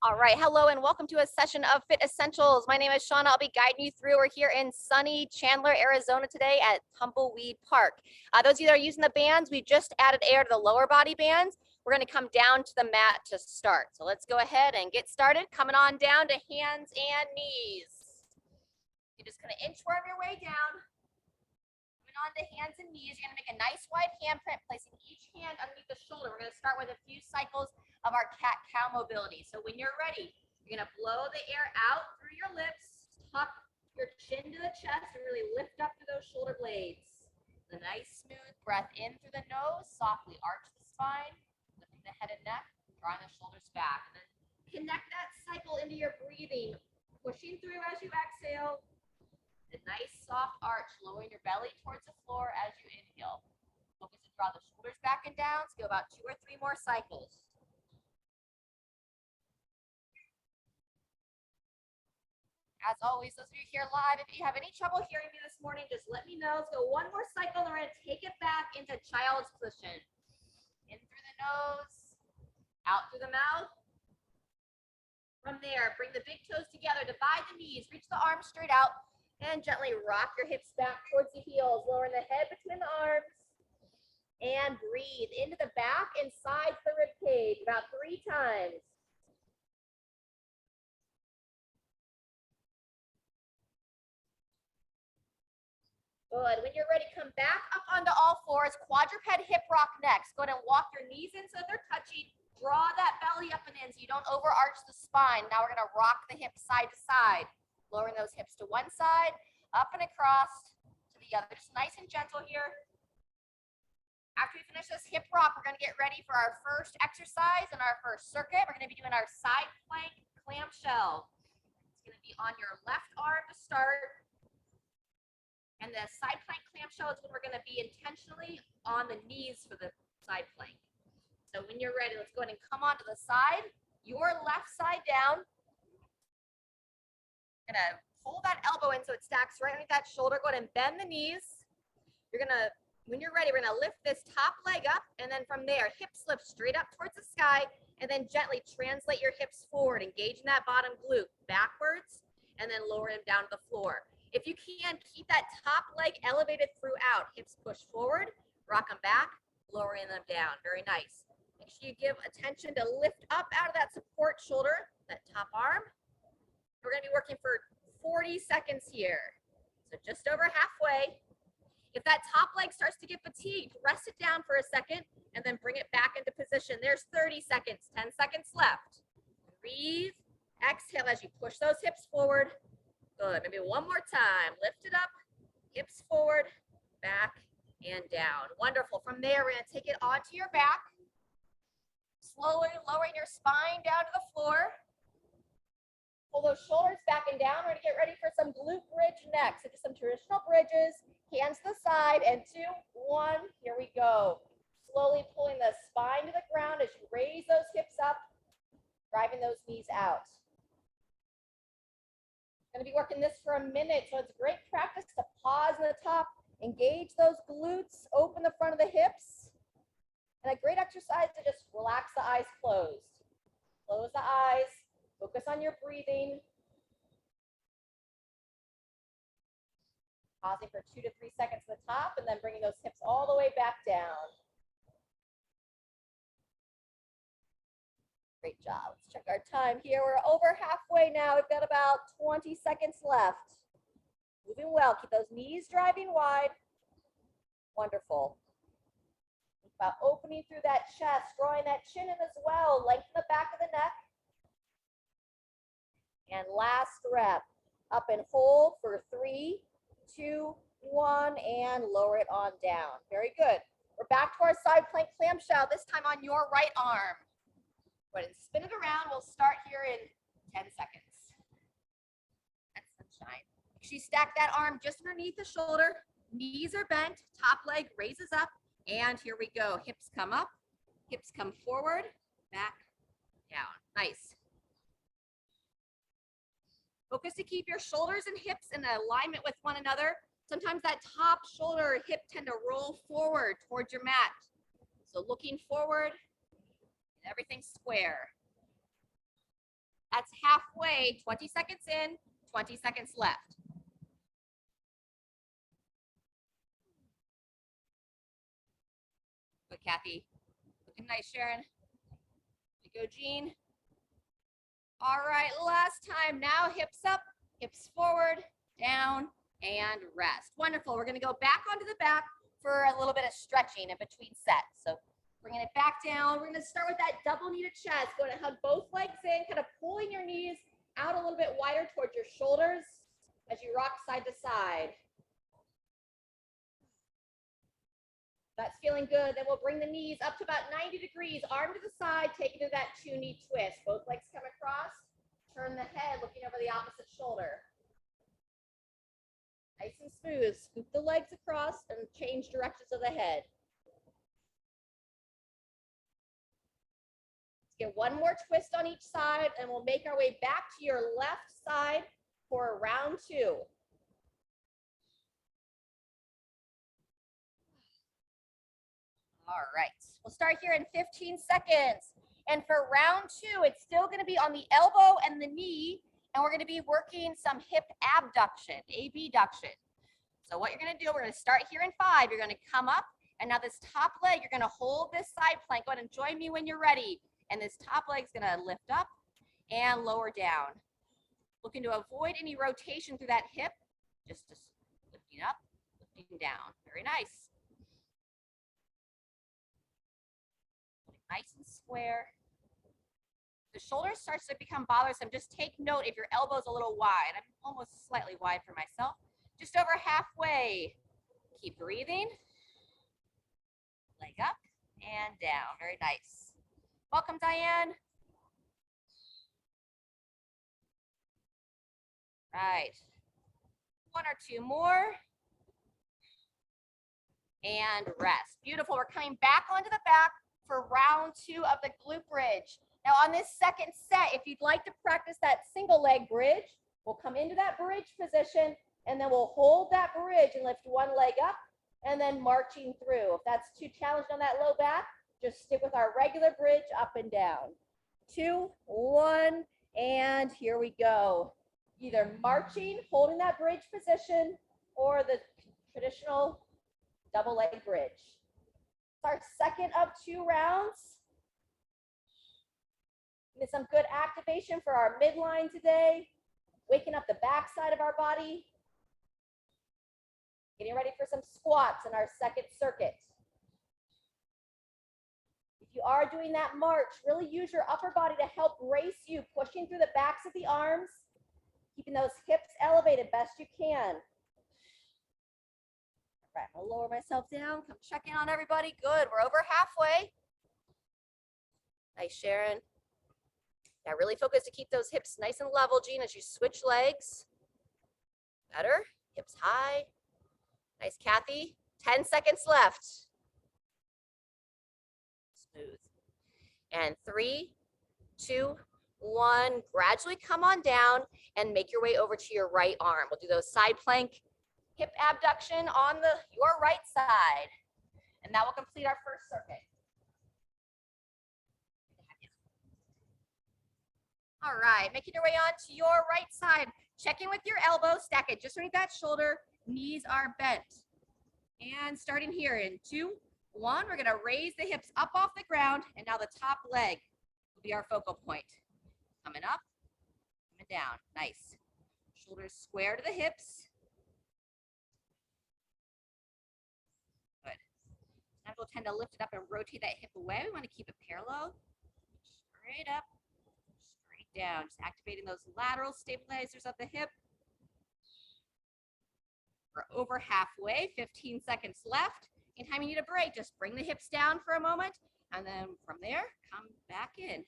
All right, hello and welcome to a session of Fit Essentials. My name is Shauna. I'll be guiding you through. We're here in sunny Chandler, Arizona today at Tumbleweed Park. Those of you that are using the bands, we just added air to the lower body bands. We're going to come down to the mat to start. So let's go ahead and get started. Coming on down to hands and knees. You're just going to inchworm your way down. Coming on to hands and knees. You're going to make a nice wide handprint, placing each hand underneath the shoulder. We're going to start with a few cycles of our cat-cow mobility. So when you're ready, you're gonna blow the air out through your lips, tuck your chin to the chest, and really lift up through those shoulder blades. The nice smooth breath in through the nose, softly arch the spine, lifting the head and neck, drawing the shoulders back. And then connect that cycle into your breathing, pushing through as you exhale. A nice soft arch, lowering your belly towards the floor as you inhale. Focus to draw the shoulders back and down. So go about 2 or 3 more cycles. As always, those of you here live, if you have any trouble hearing me this morning, just let me know. Let's go 1 more cycle, and we're going to take it back into child's position. In through the nose, out through the mouth. From there, bring the big toes together, divide the knees, reach the arms straight out, and gently rock your hips back towards the heels, lowering the head between the arms. And breathe into the back and sides of the rib cage about 3 times. Good. When you're ready, come back up onto all fours. Quadruped hip rock next. Go ahead and walk your knees in so they're touching. Draw that belly up and in so you don't overarch the spine. Now we're going to rock the hips side to side. Lowering those hips to one side, up and across to the other. Just nice and gentle here. After we finish this hip rock, we're going to get ready for our first exercise and our first circuit. We're going to be doing our side plank clamshell. It's going to be on your left arm to start. And the side plank clamshell is when we're going to be intentionally on the knees for the side plank. So when you're ready, let's go ahead and come onto the side, your left side down. You're going to pull that elbow in so it stacks right underneath that shoulder. Go ahead and bend the knees. You're going to, when you're ready, we're going to lift this top leg up, and then from there, hips lift straight up towards the sky, and then gently translate your hips forward, engaging that bottom glute backwards, and then lower them down to the floor. If you can, keep that top leg elevated throughout. Hips push forward, rock them back, lowering them down. Very nice. Make sure you give attention to lift up out of that support shoulder, that top arm. We're going to be working for 40 seconds here. So just over halfway. If that top leg starts to get fatigued, rest it down for a second and then bring it back into position. There's 30 seconds, 10 seconds left. Breathe, exhale as you push those hips forward. Good. Maybe one more time. Lift it up, hips forward, back, and down. Wonderful. From there, we're going to take it onto your back. Slowly lowering your spine down to the floor. Pull those shoulders back and down. We're going to get ready for some glute bridge next. So just some traditional bridges. Hands to the side, and 2, 1. Here we go. Slowly pulling the spine to the ground as you raise those hips up, driving those knees out. Going to be working this for a minute, so it's great practice to pause at the top, engage those glutes, open the front of the hips, and a great exercise to just relax the eyes closed. Close the eyes, focus on your breathing. Pausing for 2 to 3 seconds at the top, and then bringing those hips all the way back down. Great job. Let's check our time here. We're over halfway now. We've got about 20 seconds left. Moving well. Keep those knees driving wide. Wonderful. Think about opening through that chest, drawing that chin in as well. Lengthen the back of the neck. And last rep. Up and hold for 3, 2, 1, and lower it on down. Very good. We're back to our side plank clamshell, this time on your right arm. Go ahead and spin it around. We'll start here in 10 seconds. That's sunshine. Make sure you stack that arm just underneath the shoulder. Knees are bent. Top leg raises up. And here we go. Hips come up. Hips come forward. Back, down. Nice. Focus to keep your shoulders and hips in alignment with one another. Sometimes that top shoulder hip tend to roll forward towards your mat. So looking forward, everything square. That's halfway, 20 seconds in, 20 seconds left. Good, Kathy. Looking nice, Sharon. There you go, Jean. All right, last time. Now hips up, hips forward, down, and rest. Wonderful. We're going to go back onto the back for a little bit of stretching in between sets. So bringing it back down. We're going to start with that double knee to chest. Going to hug both legs in, kind of pulling your knees out a little bit wider towards your shoulders as you rock side to side. That's feeling good. Then we'll bring the knees up to about 90 degrees, arm to the side, take it to that 2-knee twist. Both legs come across, turn the head, looking over the opposite shoulder. Nice and smooth. Scoop the legs across and change directions of the head. Let's get one more twist on each side, and we'll make our way back to your left side for round 2. All right, we'll start here in 15 seconds. And for round 2, it's still going to be on the elbow and the knee, and we're going to be working some hip abduction, abduction. So what you're going to do, we're going to start here in 5. You're going to come up, and now this top leg, you're going to hold this side plank. Go ahead and join me when you're ready. And this top leg's going to lift up and lower down. Looking to avoid any rotation through that hip, just lifting up, lifting down. Very nice. Nice and square. The shoulder starts to become bothersome. Just take note if your elbow's a little wide. I'm almost slightly wide for myself. Just over halfway. Keep breathing. Leg up and down. Very nice. Welcome, Diane. Right. 1 or 2 more. And rest. Beautiful. We're coming back onto the back for round 2 of the glute bridge. Now on this second set, if you'd like to practice that single leg bridge, we'll come into that bridge position, and then we'll hold that bridge and lift one leg up and then marching through. If that's too challenged on that low back, just stick with our regular bridge up and down. 2, 1, and here we go. Either marching, holding that bridge position, or the traditional double leg bridge. Our second of 2 rounds. Get some good activation for our midline today. Waking up the back side of our body. Getting ready for some squats in our second circuit. If you are doing that march, really use your upper body to help brace you, pushing through the backs of the arms, keeping those hips elevated best you can. Right, I'll lower myself down, come check in on everybody. Good, we're over halfway. Nice, Sharon. Yeah, really focus to keep those hips nice and level, Jean, as you switch legs. Better, hips high. Nice, Kathy. 10 seconds left. Smooth. And 3, 2, 1. Gradually come on down and make your way over to your right arm. We'll do those side plank hip abduction on your right side. And that will complete our first circuit. All right, making your way on to your right side. Check in with your elbow, stack it just underneath that shoulder. Knees are bent. And starting here in 2, 1, we're gonna raise the hips up off the ground, and now the top leg will be our focal point. Coming up, coming down, nice. Shoulders square to the hips. Good. Sometimes we'll tend to lift it up and rotate that hip away. We wanna keep it parallel. Straight up, straight down. Just activating those lateral stabilizers of the hip. We're over halfway, 15 seconds left. Anytime you need a break, just bring the hips down for a moment, and then from there, come back in.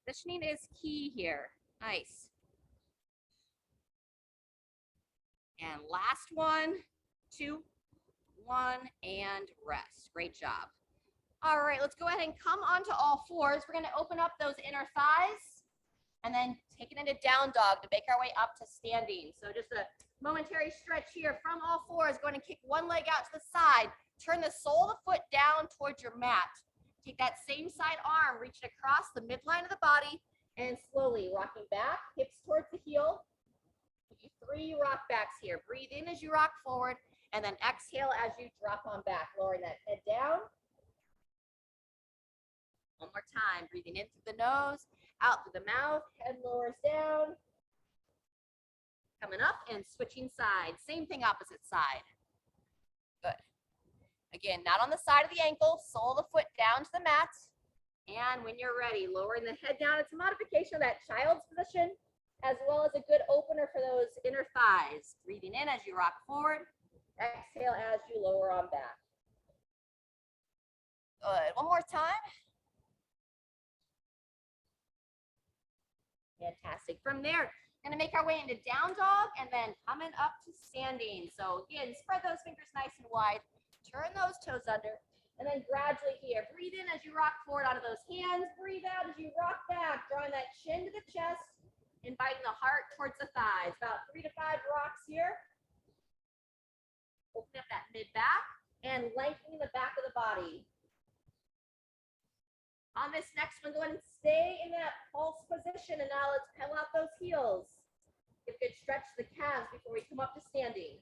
Positioning is key here. Nice. And last 1, 2, 1, and rest. Great job. All right, let's go ahead and come onto all fours. We're gonna open up those inner thighs and then take it into down dog to make our way up to standing. So just a momentary stretch here from all fours. Go ahead and kick one leg out to the side. Turn the sole of the foot down towards your mat. Take that same side arm, reach it across the midline of the body, and slowly rocking back, hips towards the heel. 3 rock backs here. Breathe in as you rock forward, and then exhale as you drop on back, lowering that head down. One more time, breathing in through the nose, out through the mouth, head lowers down. Coming up and switching sides. Same thing, opposite side. Good. Again, not on the side of the ankle, sole of the foot down to the mat. And when you're ready, lowering the head down. It's a modification of that child's position, as well as a good opener for those inner thighs. Breathing in as you rock forward. Exhale as you lower on back. Good. One more time. Fantastic. From there, going to make our way into down dog and then coming up to standing. So again, spread those fingers nice and wide. Turn those toes under. And then gradually here, breathe in as you rock forward onto those hands. Breathe out as you rock back, drawing that chin to the chest, inviting the heart towards the thighs. About 3 to 5 rocks here. Open up that mid back and lengthening the back of the body. On this next one, go ahead and stay in that pulse position. And now let's pedal out those heels. Give a good stretch to the calves before we come up to standing.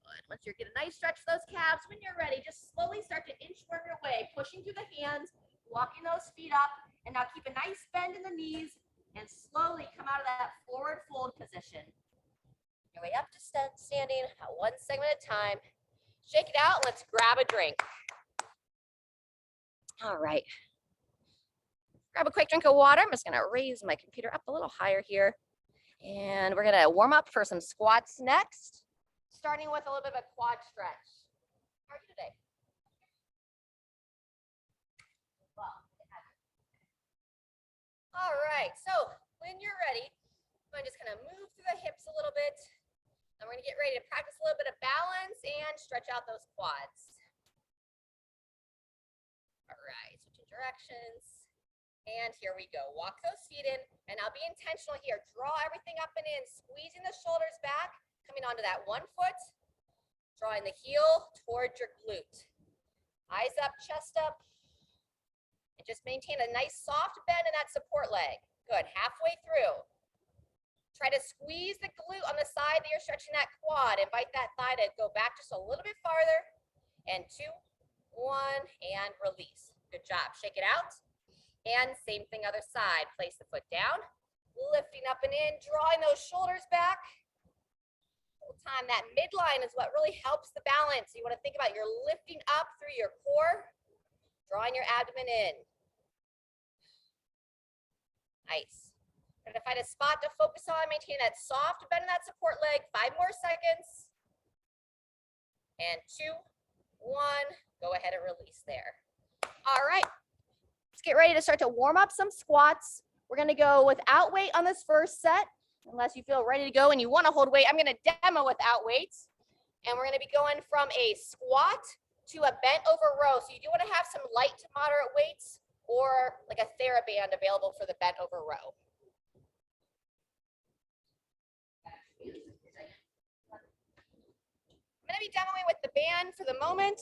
Good. Once you get a nice stretch for those calves, when you're ready, just slowly start to inchworm your way, pushing through the hands, walking those feet up. And now keep a nice bend in the knees and slowly come out of that forward fold position. Your way up to standing, one segment at a time. Shake it out. Let's grab a drink. All right. Grab a quick drink of water. I'm just going to raise my computer up a little higher here. And we're going to warm up for some squats next, starting with a little bit of a quad stretch. How are you today? Well, all right. So when you're ready, I'm just going to move through the hips a little bit. And we're going to get ready to practice a little bit of balance and stretch out those quads. All right, switching directions. And here we go. Walk those feet in. And now be intentional here. Draw everything up and in, squeezing the shoulders back, coming onto that one foot, drawing the heel towards your glute. Eyes up, chest up. And just maintain a nice soft bend in that support leg. Good, halfway through. Try to squeeze the glute on the side that you're stretching that quad. Invite that thigh to go back just a little bit farther. And 2, 1, and release. Good job. Shake it out. And same thing other side. Place the foot down. Lifting up and in, drawing those shoulders back. Whole time, that midline is what really helps the balance. You want to think about you're lifting up through your core, drawing your abdomen in. Nice. Try to find a spot to focus on, maintain that soft bend in that support leg. 5 more seconds. And 2, 1, go ahead and release there. All right, let's get ready to start to warm up some squats. We're gonna go without weight on this first set, unless you feel ready to go and you wanna hold weight. I'm gonna demo without weights. And we're gonna be going from a squat to a bent over row. So you do wanna have some light to moderate weights or like a TheraBand available for the bent over row. I'm going to be demoing with the band for the moment.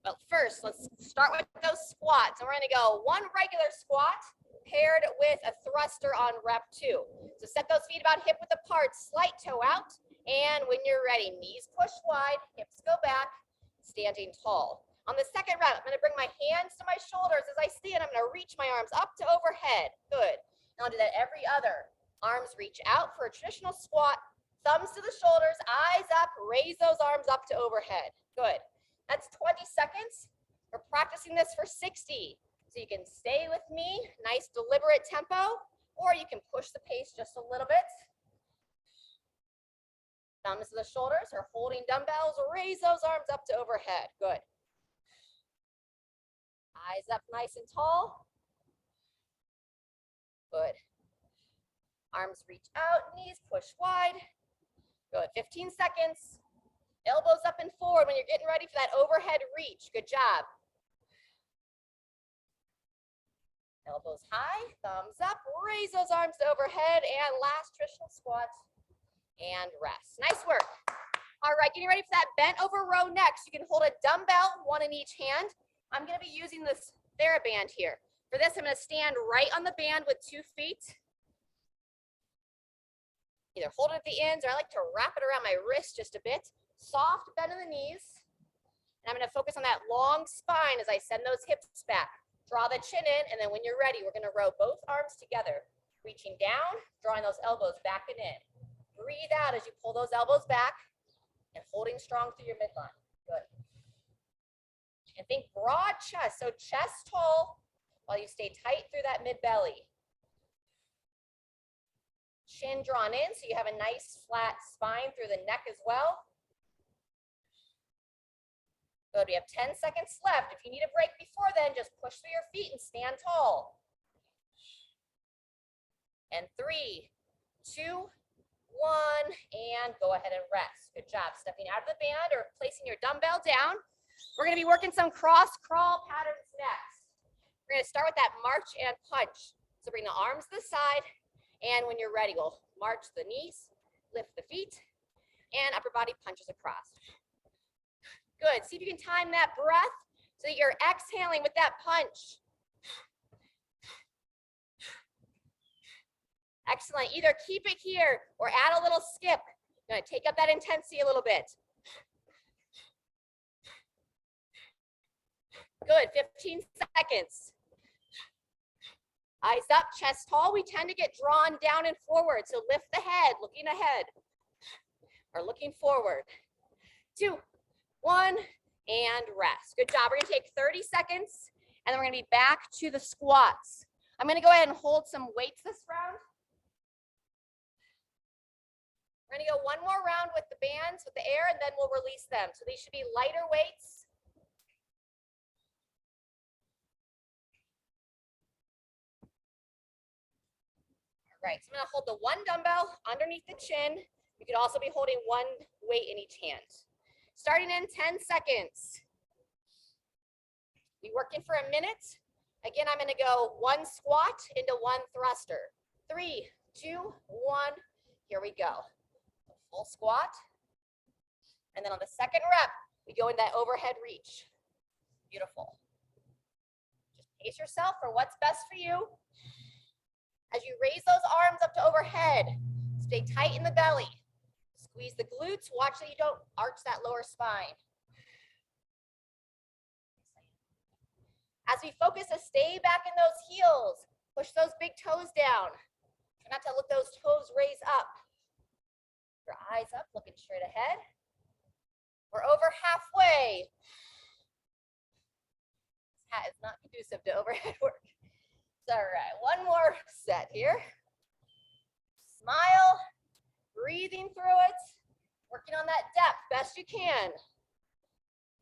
But first, let's start with those squats. And we're going to go 1 regular squat paired with a thruster on rep 2. So set those feet about hip width apart, slight toe out. And when you're ready, knees push wide, hips go back, standing tall. On the second rep, I'm going to bring my hands to my shoulders. As I stand, I'm going to reach my arms up to overhead. Good. Now I'll do that every other. Arms reach out for a traditional squat. Thumbs to the shoulders, eyes up, raise those arms up to overhead. Good. That's 20 seconds. We're practicing this for 60. So you can stay with me, nice deliberate tempo, or you can push the pace just a little bit. Thumbs to the shoulders or holding dumbbells, raise those arms up to overhead. Good. Eyes up nice and tall. Good. Arms reach out, knees push wide. Good, 15 seconds. Elbows up and forward when you're getting ready for that overhead reach. Good job. Elbows high, thumbs up, raise those arms to overhead, and last traditional squat. and rest. Nice work. All right, getting ready for that bent over row next. You can hold a dumbbell, one in each hand. I'm going to be using this TheraBand here. For this, I'm going to stand right on the band with 2 feet. Either hold it at the ends, or I like to wrap it around my wrist just a bit. Soft bend in the knees. And I'm going to focus on that long spine as I send those hips back. Draw the chin in, and then when you're ready, we're going to row both arms together. Reaching down, drawing those elbows back and in. Breathe out as you pull those elbows back and holding strong through your midline. Good. And think broad chest, so chest tall while you stay tight through that mid belly. Chin drawn in so you have a nice flat spine through the neck as well. Good, we have 10 seconds left. If you need a break before then, just push through your feet and stand tall. And 3, 2, 1, and go ahead and rest. Good job. Stepping out of the band or placing your dumbbell down. We're going to be working some cross crawl patterns next. We're going to start with that march and punch. So bring the arms to the side, and when you're ready, we'll march the knees, lift the feet, and upper body punches across. Good. See if you can time that breath so that you're exhaling with that punch. Excellent. Either keep it here or add a little skip. You're going to take up that intensity a little bit. Good. 15 seconds. Eyes up, chest tall. We tend to get drawn down and forward. So lift the head, looking ahead or looking forward. 2, 1, and rest. Good job. We're going to take 30 seconds, and then we're going to be back to the squats. I'm going to go ahead and hold some weights this round. We're going to go one more round with the bands, with the air, and then we'll release them. So these should be lighter weights. Right, so I'm going to hold the one dumbbell underneath the chin. You could also be holding one weight in each hand. Starting in 10 seconds. Be working for a minute. Again, I'm going to go 1 squat into 1 thruster. 3, 2, 1. Here we go. Full squat. And then on the second rep, we go into that overhead reach. Beautiful. Just pace yourself for what's best for you. As you raise those arms up to overhead, stay tight in the belly. Squeeze the glutes. Watch that you don't arch that lower spine. As we focus to stay back in those heels, push those big toes down. Try not to let those toes raise up. Your eyes up, looking straight ahead. We're over halfway. This hat is not conducive to overhead work. All right, one more set here. Smile, breathing through it, working on that depth best you can.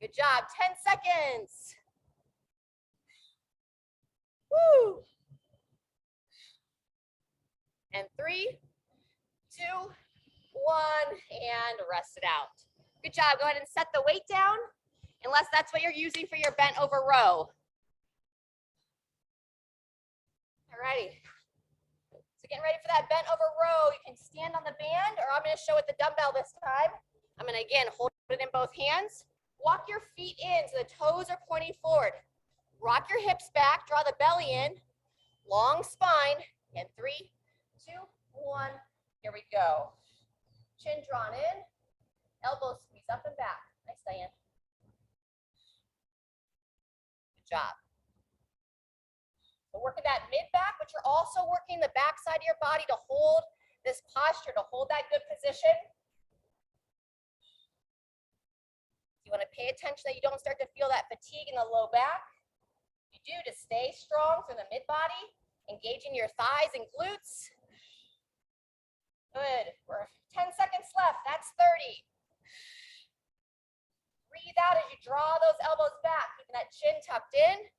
Good job, 10 seconds. Woo. And 3, 2, 1, and rest it out. Good job, go ahead and set the weight down, unless that's what you're using for your bent over row. Alrighty, so getting ready for that bent over row. You can stand on the band, or I'm going to show it the dumbbell this time. I'm going to, again, hold it in both hands. Walk your feet in so the toes are pointing forward. Rock your hips back, draw the belly in. Long spine, and 3, 2, 1. Here we go. Chin drawn in, elbows squeeze up and back. Nice, Diane. Good job. So working that mid back, but you're also working the back side of your body to hold this posture, to hold that good position. You want to pay attention that you don't start to feel that fatigue in the low back. You do to stay strong through the mid body, engaging your thighs and glutes. Good. We're 10 seconds left. That's 30. Breathe out as you draw those elbows back, keeping that chin tucked in.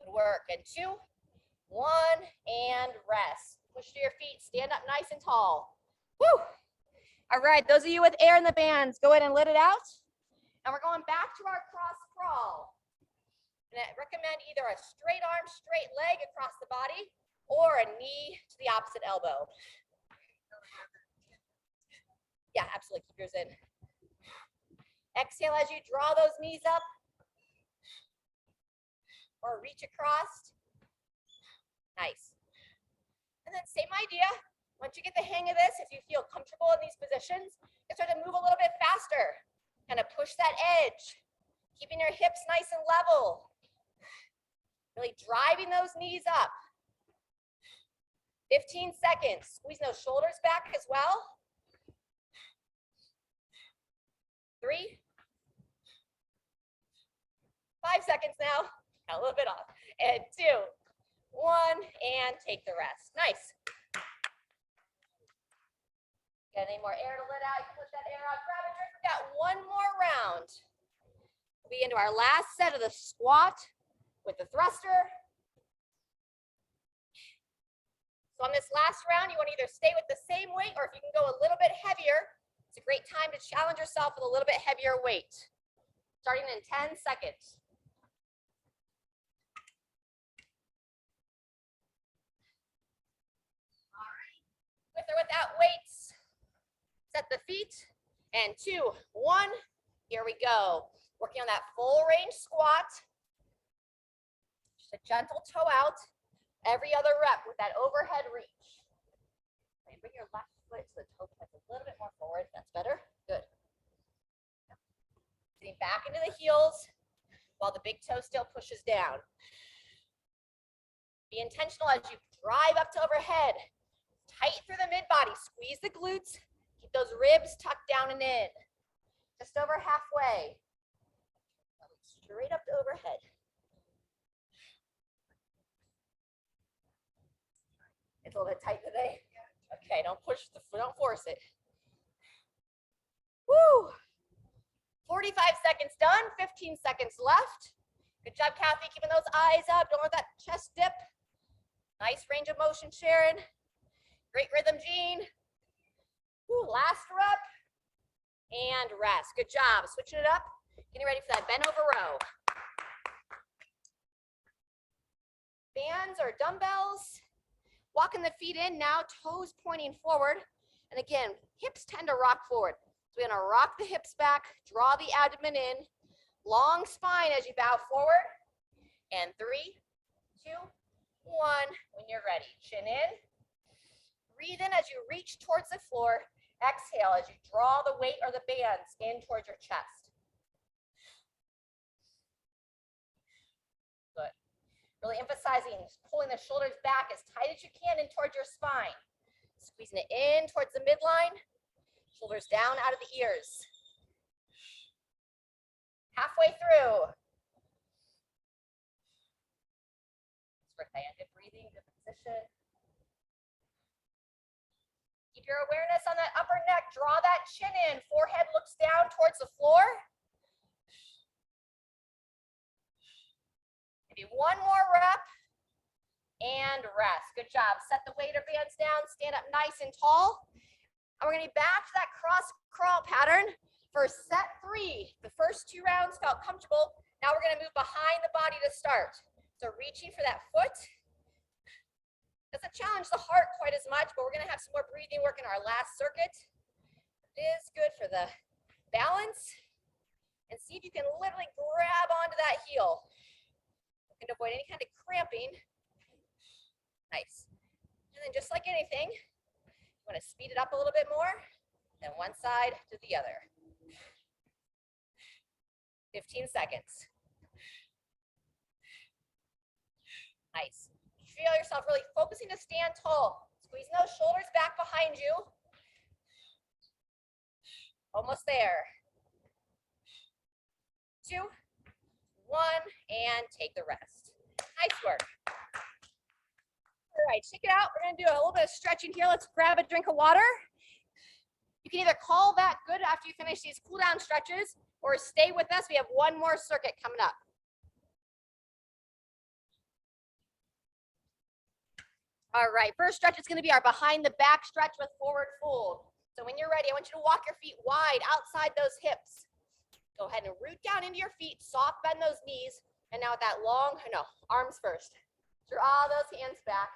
Good work. And 2, 1, and rest. Push to your feet. Stand up nice and tall. Woo! All right, those of you with air in the bands, go ahead and let it out. And we're going back to our cross crawl. And I recommend either a straight arm, straight leg across the body, or a knee to the opposite elbow. Yeah, absolutely. Keep yours in. Exhale as you draw those knees up or reach across. Nice. And then same idea. Once you get the hang of this, if you feel comfortable in these positions, you start to move a little bit faster. Kind of push that edge, keeping your hips nice and level. Really driving those knees up. 15 seconds. Squeeze those shoulders back as well. 3, 5 seconds now. A little bit off. And 2, 1, and take the rest. Nice. Get any more air to let out? You can push that air out. Grab a drink. We've got one more round. We'll be into our last set of the squat with the thruster. So on this last round, you want to either stay with the same weight, or if you can go a little bit heavier, it's a great time to challenge yourself with a little bit heavier weight. Starting in 10 seconds. All right. With or without weights, set the feet. And 2, 1, here we go. Working on that full range squat. Just a gentle toe out. Every other rep with that overhead reach. And bring your left foot to the toe points a little bit more forward. That's better. Good. Getting back into the heels while the big toe still pushes down. Be intentional as you drive up to overhead. Tight through the mid body. Squeeze the glutes. Keep those ribs tucked down and in. Just over halfway. Straight up to overhead. It's a little bit tight today. Okay, don't force it. Woo! 45 seconds done, 15 seconds left. Good job, Kathy, keeping those eyes up. Don't let that chest dip. Nice range of motion, Sharon. Great rhythm, Jean. Woo, last rep. And rest. Good job. Switching it up. Getting ready for that bent over row. Bands or dumbbells. Walking the feet in now, toes pointing forward. And again, hips tend to rock forward. So we're gonna rock the hips back, draw the abdomen in, long spine as you bow forward. And 3, 2, 1, when you're ready. Chin in. Breathe in as you reach towards the floor. Exhale as you draw the weight or the bands in towards your chest. Good. Really emphasizing pulling the shoulders back as tight as you can in towards your spine. Squeezing it in towards the midline. Shoulders down out of the ears. Halfway through. Good breathing, good position. Keep your awareness on that upper neck. Draw that chin in. Forehead looks down towards the floor. Maybe one more rep. And rest. Good job. Set the weight or bands down. Stand up nice and tall. And we're going to be back to that cross crawl pattern for set 3. The first 2 rounds felt comfortable. Now we're going to move behind the body to start. So reaching for that foot. Doesn't challenge the heart quite as much, but we're going to have some more breathing work in our last circuit. It is good for the balance. And see if you can literally grab onto that heel. Looking to avoid any kind of cramping. Nice. And then just like anything, you want to speed it up a little bit more, then one side to the other. 15 seconds. Nice. Feel yourself really focusing to stand tall. Squeezing those shoulders back behind you. Almost there. 2, 1, and take the rest. Nice work. All right, check it out. We're gonna do a little bit of stretching here. Let's grab a drink of water. You can either call that good after you finish these cool down stretches, or stay with us. We have one more circuit coming up. All right, first stretch is gonna be our behind the back stretch with forward fold. So when you're ready, I want you to walk your feet wide outside those hips. Go ahead and root down into your feet, soft bend those knees, and now with that long, arms first. Draw those hands back,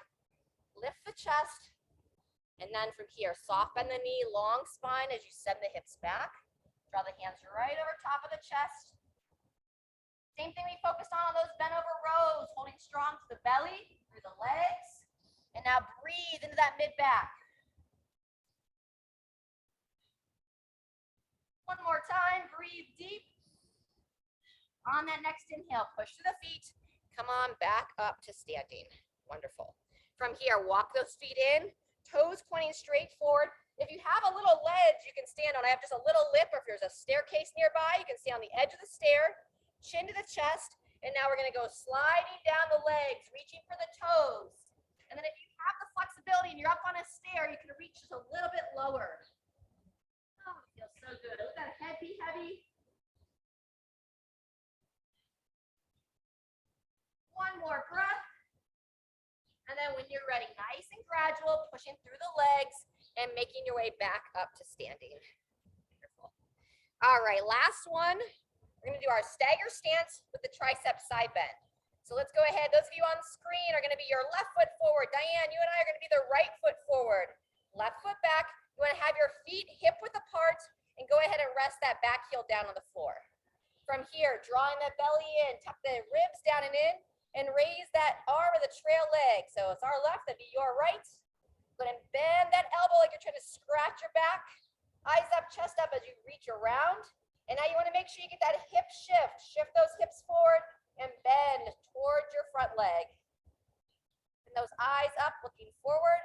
lift the chest, And then from here, soft bend the knee, long spine as you send the hips back. Draw the hands right over top of the chest. Same thing we focused on those bent over rows, holding strong to the belly, through the legs. And now breathe into that mid back. One more time, breathe deep. On that next inhale, push through the feet. Come on back up to standing. Wonderful. From here, walk those feet in, toes pointing straight forward. If you have a little ledge you can stand on, I have just a little lip, or if there's a staircase nearby, you can stay on the edge of the stair, chin to the chest, and now we're gonna go sliding down the legs, reaching for the toes. And then if you have the flexibility and you're up on a stair, you can reach just a little bit lower. Oh, it feels so good. Let that head be heavy. One more breath. And then when you're ready, nice and gradual, pushing through the legs and making your way back up to standing. Wonderful. All right, last one. We're gonna do our stagger stance with the tricep side bend. So let's go ahead. Those of you on the screen are gonna be your left foot forward. Diane, you and I are gonna be the right foot forward. Left foot back. You wanna have your feet hip width apart and go ahead and rest that back heel down on the floor. From here, drawing the belly in, tuck the ribs down and in, and raise that arm of the trail leg. So it's our left, that'd be your right. Go ahead and bend that elbow like you're trying to scratch your back. Eyes up, chest up as you reach around. And now you want to make sure you get that hip shift. Shift those hips forward and bend towards your front leg. And those eyes up, looking forward.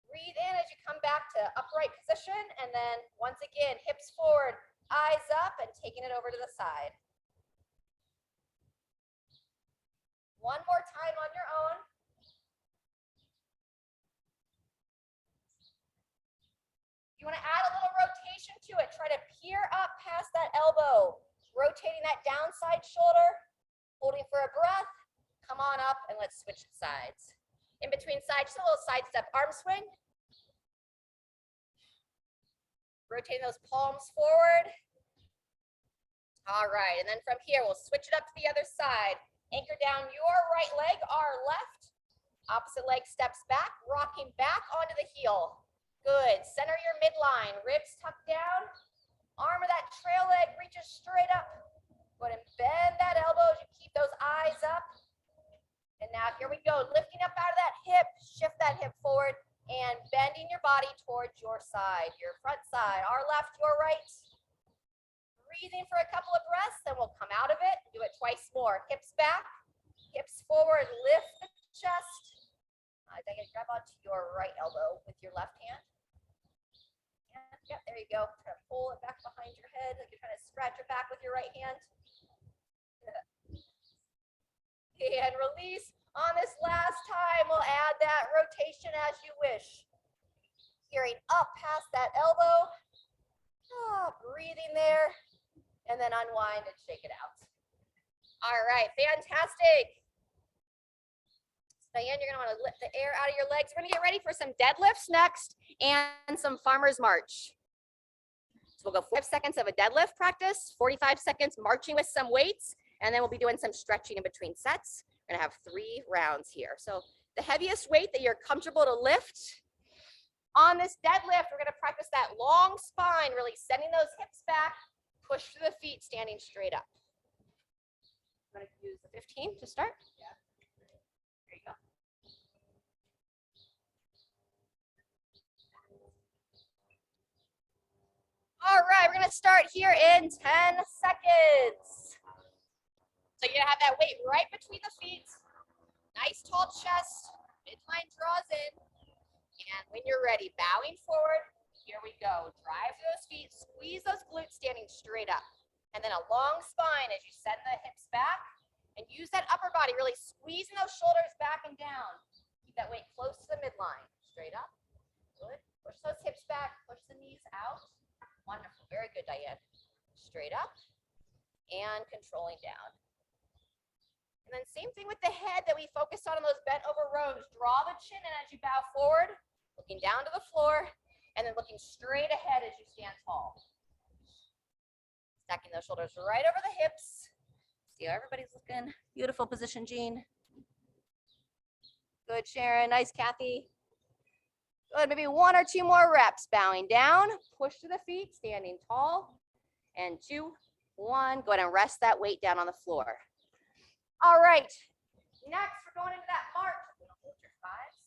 Breathe in as you come back to upright position. And then once again, hips forward, eyes up, and taking it over to the side. One more time on your own. You want to add a little rotation to it. Try to peer up past that elbow, rotating that downside shoulder, holding for a breath. Come on up and let's switch sides. In between sides, just a little side step arm swing. Rotating those palms forward. All right, and then from here, we'll switch it up to the other side. Anchor down your right leg, our left. Opposite leg steps back, rocking back onto the heel. Good. Center your midline, ribs tucked down. Arm of that trail leg reaches straight up. Go ahead and bend that elbow as you keep those eyes up. And now here we go, lifting up out of that hip, shift that hip forward and bending your body towards your side, your front side, our left, your right. Breathing for a couple of breaths, then we'll come out of it. Do it twice more. Hips back, hips forward, lift the chest. Then you grab onto your right elbow with your left hand. And, yeah, there you go. Try to pull it back behind your head like you're trying to scratch your back with your right hand. And release. On this last time, we'll add that rotation as you wish. Gearing up past that elbow. Breathing there. And then unwind and shake it out. All right, fantastic. Diane, you're gonna wanna lift the air out of your legs. We're gonna get ready for some deadlifts next and some farmer's march. So we'll go 5 seconds of a deadlift practice, 45 seconds marching with some weights, and then we'll be doing some stretching in between sets. We're gonna have 3 rounds here. So the heaviest weight that you're comfortable to lift. On this deadlift, we're gonna practice that long spine, really sending those hips back, push through the feet, standing straight up. I'm gonna use the 15 to start. Yeah. There you go. All right, we're gonna start here in 10 seconds. So you're gonna have that weight right between the feet. Nice tall chest, midline draws in. And when you're ready, bowing forward, here we go. Drive through those feet, squeeze those glutes standing straight up. And then a long spine as you send the hips back. And use that upper body, really squeezing those shoulders back and down. Keep that weight close to the midline. Straight up. Good. Push those hips back, push the knees out. Wonderful. Very good, Diane. Straight up and controlling down. And then same thing with the head that we focused on those bent over rows. Draw the chin in as you bow forward, looking down to the floor, and then looking straight ahead as you stand tall. Stacking those shoulders right over the hips. See how everybody's looking. Beautiful position, Jean. Good, Sharon. Nice, Kathy. Good, maybe 1 or 2 more reps. Bowing down, push to the feet, standing tall. And 2, 1, go ahead and rest that weight down on the floor. All right, next we're going into that march. Hold your thighs.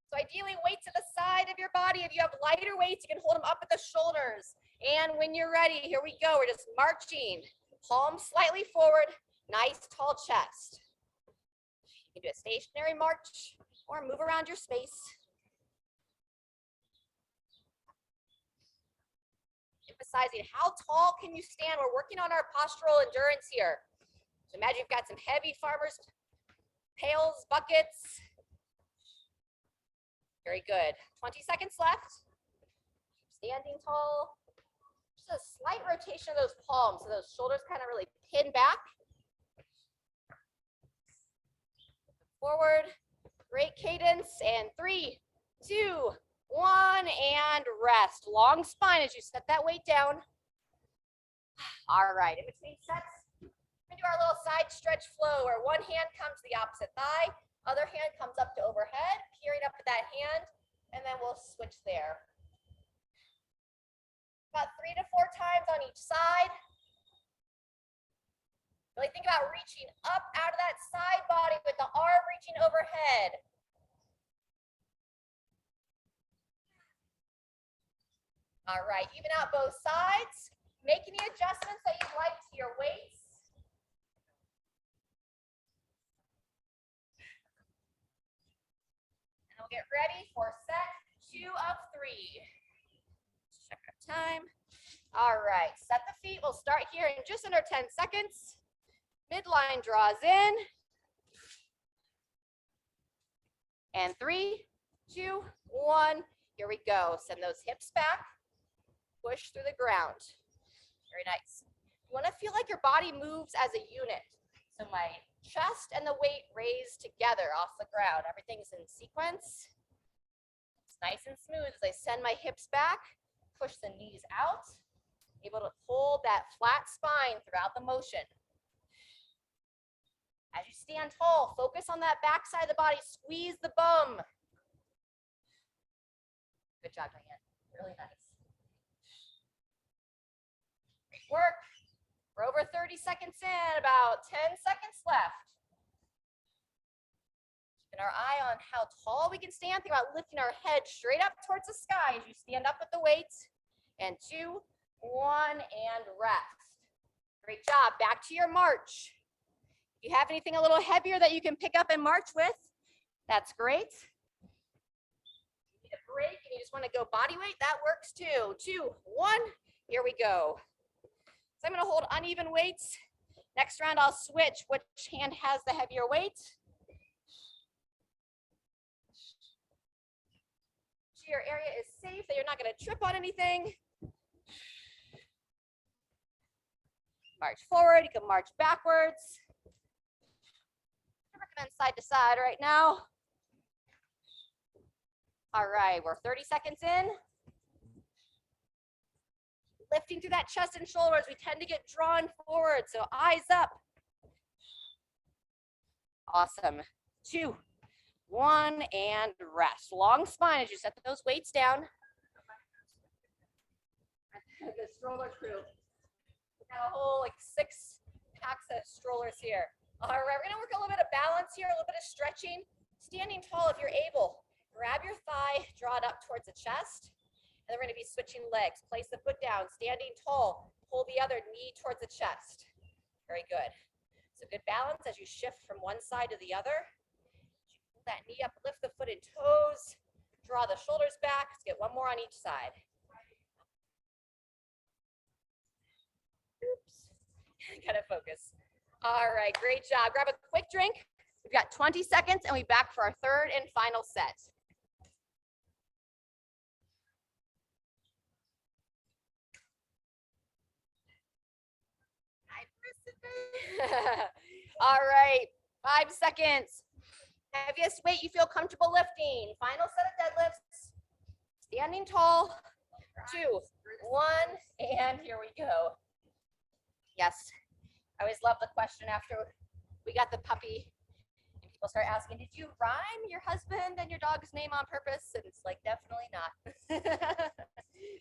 So ideally, weight to the side of your body. If you have lighter weights, you can hold them up at the shoulders. And when you're ready, here we go. We're just marching. Palms slightly forward, nice tall chest. You can do a stationary march or move around your space. Emphasizing how tall can you stand? We're working on our postural endurance here. So imagine you've got some heavy farmers' pails, buckets. Very good. 20 seconds left. Standing tall. Just a slight rotation of those palms so those shoulders kind of really pin back. Forward. Great cadence. And 3, 2, 1, and rest. Long spine as you set that weight down. All right. In between sets, we're going to do our little side stretch flow where one hand comes to the opposite thigh. Other hand comes up to overhead, peering up at that hand, and then we'll switch there. About 3 to 4 times on each side. Really think about reaching up out of that side body with the arm reaching overhead. All right, even out both sides. Make any adjustments that you'd like to your weights. We'll get ready for set 2 of 3. Let's check our time. All right, set the feet. We'll start here in just under 10 seconds. Midline draws in. And 3, 2, 1. Here we go. Send those hips back. Push through the ground. Very nice. You want to feel like your body moves as a unit. So my chest and the weight raised together off the ground. Everything's in sequence. It's nice and smooth as I send my hips back, push the knees out, able to hold that flat spine throughout the motion. As you stand tall, focus on that back side of the body, squeeze the bum. Good job, Diane. Really nice. Great work. We're over 30 seconds in, about 10 seconds left. Keeping our eye on how tall we can stand. Think about lifting our head straight up towards the sky as you stand up with the weights. And 2, 1, and rest. Great job. Back to your march. If you have anything a little heavier that you can pick up and march with, that's great. If you need a break and you just want to go body weight, that works too. 2, 1, here we go. So I'm going to hold uneven weights. Next round, I'll switch which hand has the heavier weight. So your area is safe, that you're not going to trip on anything. March forward, you can march backwards. I recommend side to side right now. All right, we're 30 seconds in. Lifting through that chest and shoulders, we tend to get drawn forward, so eyes up. Awesome. 2, 1, and rest. Long spine as you set those weights down. The stroller crew. We got a whole 6 packs of strollers here. All right, we're gonna work a little bit of balance here, a little bit of stretching. Standing tall if you're able. Grab your thigh, draw it up towards the chest. And then we're going to be switching legs. Place the foot down, standing tall. Pull the other knee towards the chest. Very good. So good balance as you shift from one side to the other. Pull that knee up, lift the foot and toes. Draw the shoulders back. Let's get one more on each side. Oops. Gotta focus. All right, great job. Grab a quick drink. We've got 20 seconds and we'll be back for our third and final set. All right, 5 seconds. Heaviest weight you feel comfortable lifting. Final set of deadlifts. Standing tall. 2, 1, and here we go. Yes, I always love the question after we got the puppy and People start asking, did you rhyme your husband and your dog's name on purpose? And it's like, definitely not.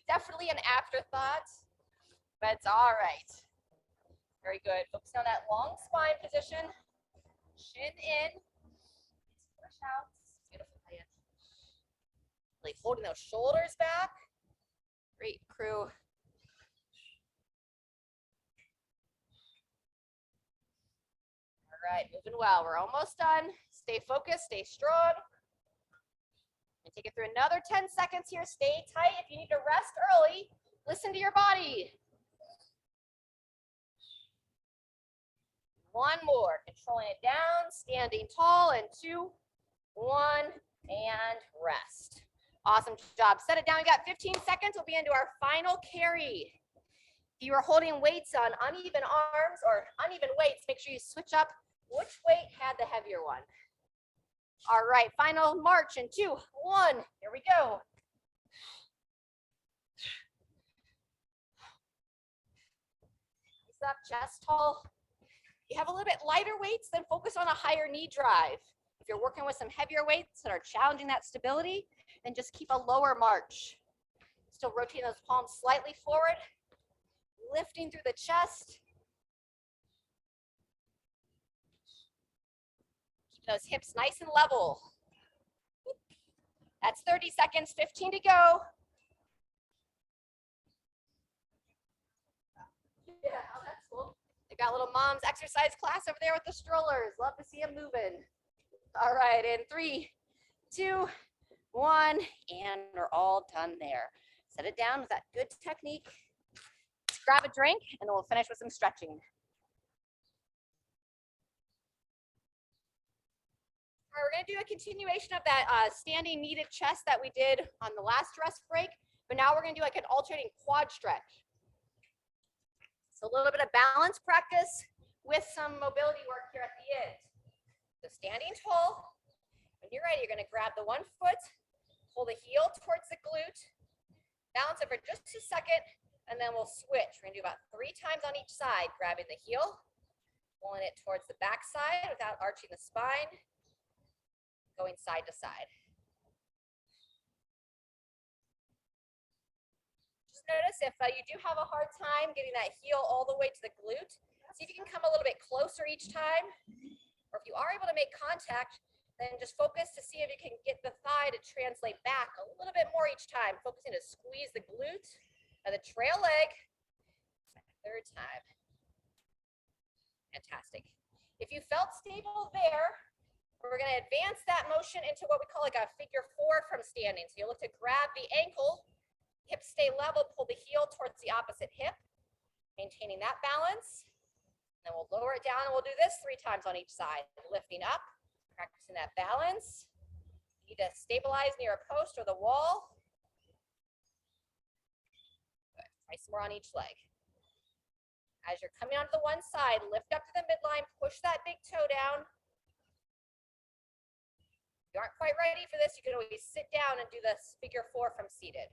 Definitely an afterthought, but it's all right. Very good. Focusing on that long spine position. Chin in. Push out. Beautiful, Diane. Really holding those shoulders back. Great, crew. All right, moving well. We're almost done. Stay focused, stay strong. And take it through another 10 seconds here. Stay tight. If you need to rest early, listen to your body. One more, controlling it down, standing tall, and 2, 1, and rest. Awesome job. Set it down. We got 15 seconds. We'll be into our final carry. If you are holding weights on uneven arms or uneven weights, make sure you switch up which weight had the heavier one. All right, final march in 2, 1. Here we go. Knees up, chest tall. If you have a little bit lighter weights, then focus on a higher knee drive. If you're working with some heavier weights that are challenging that stability, then just keep a lower march. Still rotating those palms slightly forward, lifting through the chest. Keep those hips nice and level. That's 30 seconds, 15 to go. Yeah, oh, that's cool. They got little mom's exercise class over there with the strollers. Love to see them moving. All right, in 3, 2, 1, and we're all done there. Set it down with that good technique. Let's grab a drink, and then we'll finish with some stretching. All right, we're gonna do a continuation of that standing kneaded chest that we did on the last rest break, but now we're gonna do like an alternating quad stretch. So a little bit of balance practice with some mobility work here at the end. So standing tall, when you're ready, you're gonna grab the one foot, pull the heel towards the glute, balance it for just a second, and then we'll switch. We're gonna do about 3 times on each side, grabbing the heel, pulling it towards the back side without arching the spine, going side to side. Just notice if you do have a hard time getting that heel all the way to the glute, see if you can come a little bit closer each time. Or if you are able to make contact, then just focus to see if you can get the thigh to translate back a little bit more each time, focusing to squeeze the glute or the trail leg. 3rd time. Fantastic. If you felt stable there, we're going to advance that motion into what we call like a figure 4 from standing. So you look to grab the ankle, hips stay level, pull the heel towards the opposite hip, maintaining that balance. Then we'll lower it down, and we'll do this 3 times on each side. Lifting up, practicing that balance. You need to stabilize near a post or the wall. Good. Try some more on each leg. As you're coming onto the one side, lift up to the midline, push that big toe down. If you aren't quite ready for this, you can always sit down and do this figure 4 from seated.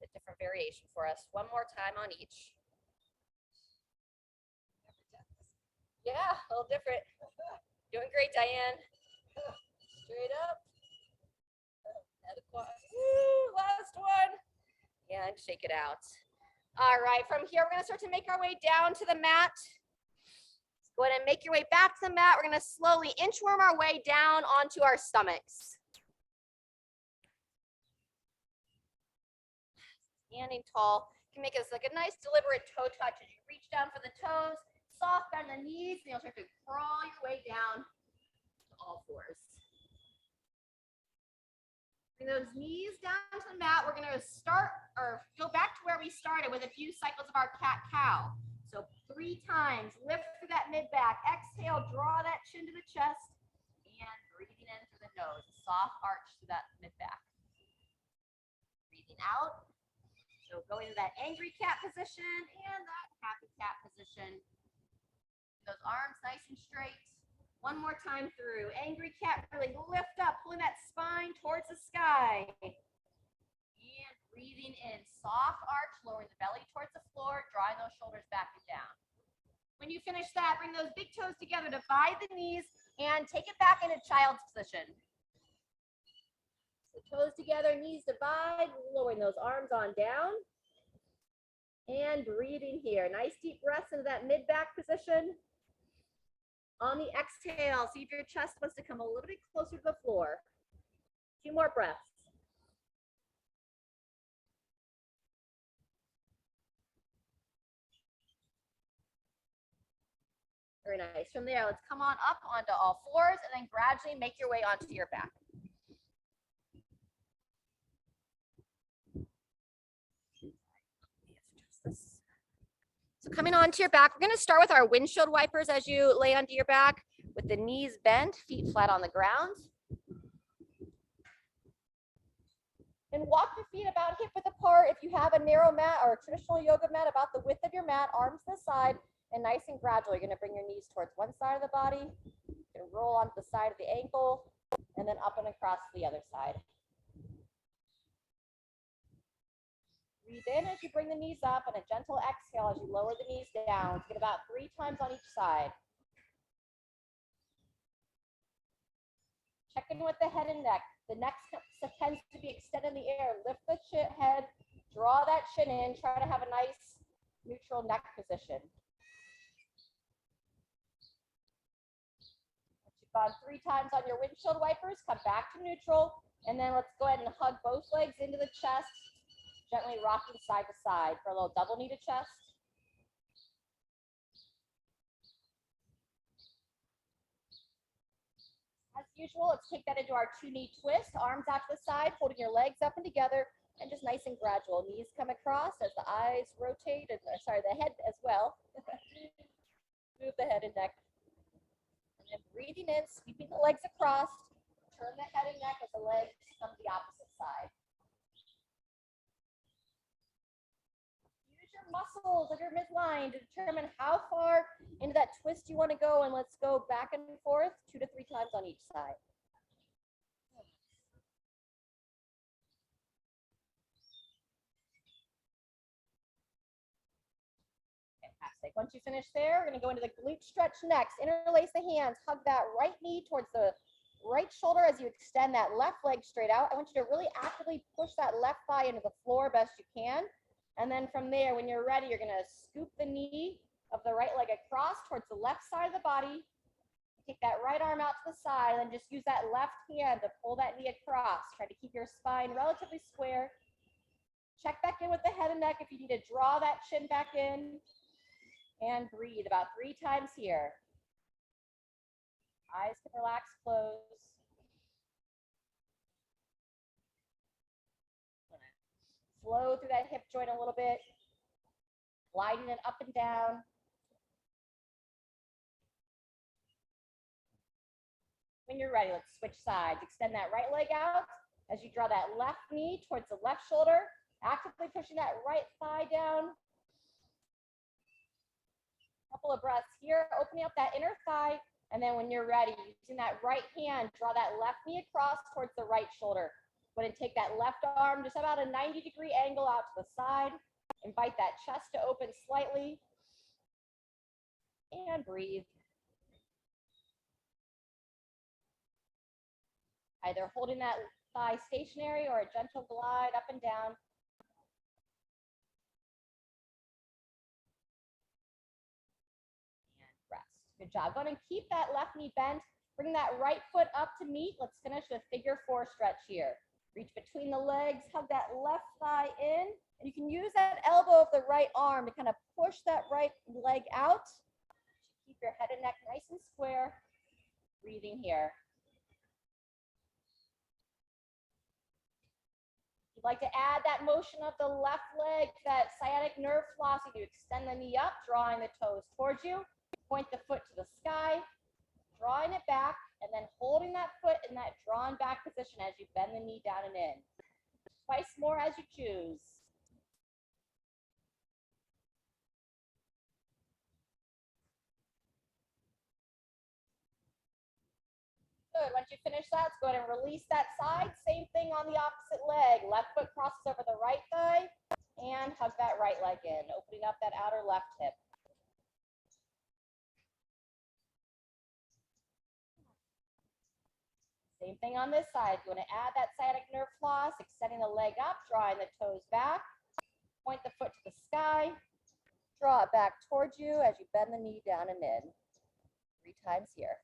A different variation for us. One more time on each. Yeah, a little different. Doing great, Diane. Straight up. Woo, last one. And shake it out. All right, from here, we're going to start to make our way down to the mat. Go ahead and make your way back to the mat. We're going to slowly inchworm our way down onto our stomachs. Standing tall can make us like a nice deliberate toe touch as you reach down for the toes. Soft bend the knees, and you'll start to crawl your way down to all 4s. Bring those knees down to the mat. We're going to start or go back to where we started with a few cycles of our cat-cow. So 3 times, lift through that mid-back. Exhale, draw that chin to the chest, and breathing in through the nose. A soft arch through that mid-back. Breathing out. So going to that angry cat position and that happy cat position. Those arms nice and straight. One more time through. Angry cat, really lift up, pulling that spine towards the sky. And breathing in. Soft arch, lowering the belly towards the floor, drawing those shoulders back and down. When When you finish that, bring those big toes together, divide the knees, and take it back into child's position. So toes together, knees divide, lowering those arms on down. And breathing here. Nice deep breaths into that mid-back position. On the exhale, see if your chest wants to come a little bit closer to the floor. 2 more breaths. Very nice. From there, let's come on up onto all fours and then gradually make your way onto your back. So coming onto your back, we're going to start with our windshield wipers as you lay onto your back with the knees bent, feet flat on the ground. And walk your feet about hip width apart. If you have a narrow mat or a traditional yoga mat, about the width of your mat, arms to the side, and nice and gradual. You're going to bring your knees towards one side of the body, you're going to roll onto the side of the ankle, and then up and across to the other side. Breathe in as you bring the knees up, and a gentle exhale as you lower the knees down. Get about 3 times on each side. Check in with the head and neck. The neck tends to be extended in the air. Lift the head, draw that chin in. Try to have a nice neutral neck position. Once you've gone 3 times on your windshield wipers, come back to neutral, and then let's go ahead and hug both legs into the chest, gently rocking side to side for a little double knee to chest. As usual, let's take that into our 2-knee twist, arms out to the side, holding your legs up and together, and just nice and gradual. Knees come across as the eyes rotate, and sorry, the head as well. Move the head and neck. And then breathing in, sweeping the legs across, turn the head and neck as the legs come to the opposite side. Use your muscles of your midline to determine how far into that twist you want to go, and let's go back and forth 2 to 3 times on each side. Fantastic. Once you finish there, we're going to go into the glute stretch next. Interlace the hands, hug that right knee towards the right shoulder as you extend that left leg straight out. I want you to really actively push that left thigh into the floor best you can. And then from there, when you're ready, you're going to scoop the knee of the right leg across towards the left side of the body. Take that right arm out to the side and just use that left hand to pull that knee across. Try to keep your spine relatively square. Check back in with the head and neck if you need to draw that chin back in. And breathe about 3 times here. Eyes can relax, close. Flow through that hip joint a little bit. Gliding it up and down. When you're ready, let's switch sides. Extend that right leg out as you draw that left knee towards the left shoulder, actively pushing that right thigh down. Couple of breaths here, opening up that inner thigh, and then when you're ready, using that right hand, draw that left knee across towards the right shoulder. Go ahead and take that left arm just about a 90-degree angle out to the side. Invite that chest to open slightly. And breathe. Either holding that thigh stationary or a gentle glide up and down. Good job. Go ahead and keep that left knee bent. Bring that right foot up to meet. Let's finish with figure 4 stretch here. Reach between the legs, hug that left thigh in. And you can use that elbow of the right arm to kind of push that right leg out. Keep your head and neck nice and square. Breathing here. If you'd like to add that motion of the left leg, that sciatic nerve flossing, you extend the knee up, drawing the toes towards you. Point the foot to the sky, drawing it back, and then holding that foot in that drawn back position as you bend the knee down and in. Twice more as you choose. Good. Once you finish that, let's go ahead and release that side. Same thing on the opposite leg. Left foot crosses over the right thigh, and hug that right leg in, opening up that outer left hip. Same thing on this side. You want to add that sciatic nerve floss, extending the leg up, drawing the toes back. Point the foot to the sky. Draw it back towards you as you bend the knee down and in. 3 times here.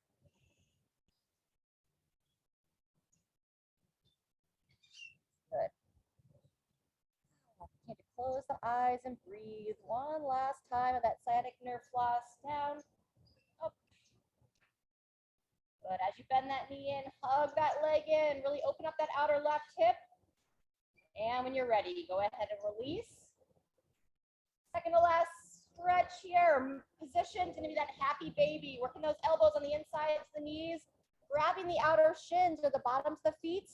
Good. Continue to close the eyes and breathe. One last time of that sciatic nerve floss. Down, up. Good. As you bend that knee in, hug that leg in. Really open up that outer left hip. And when you're ready, go ahead and release. Second to last stretch here. Position is going to be that happy baby. Working those elbows on the inside of the knees. Grabbing the outer shins or the bottoms of the feet.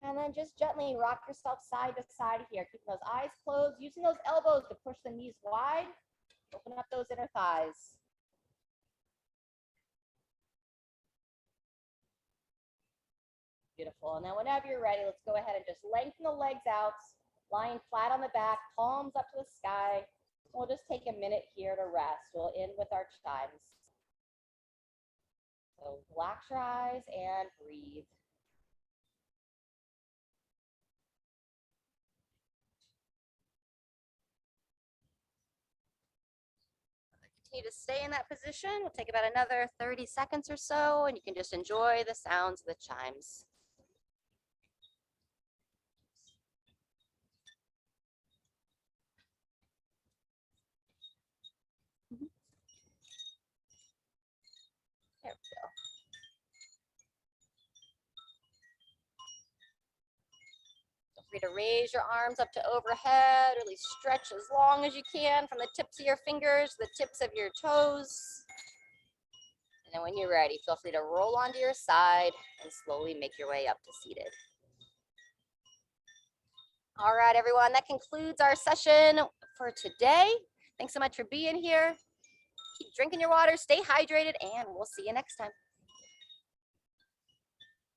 And then just gently rock yourself side to side here. Keeping those eyes closed. Using those elbows to push the knees wide. Open up those inner thighs. Beautiful. And then whenever you're ready, let's go ahead and just lengthen the legs out. Lying flat on the back, palms up to the sky. We'll just take a minute here to rest. We'll end with our chimes. So relax your eyes and breathe. Continue to stay in that position. We'll take about another 30 seconds or so, and you can just enjoy the sounds of the chimes. There we go. Feel free to raise your arms up to overhead. Really stretch as long as you can from the tips of your fingers, the tips of your toes. And then when you're ready, feel free to roll onto your side and slowly make your way up to seated. All right, everyone, that concludes our session for today. Thanks so much for being here. Keep drinking your water, stay hydrated, and we'll see you next time.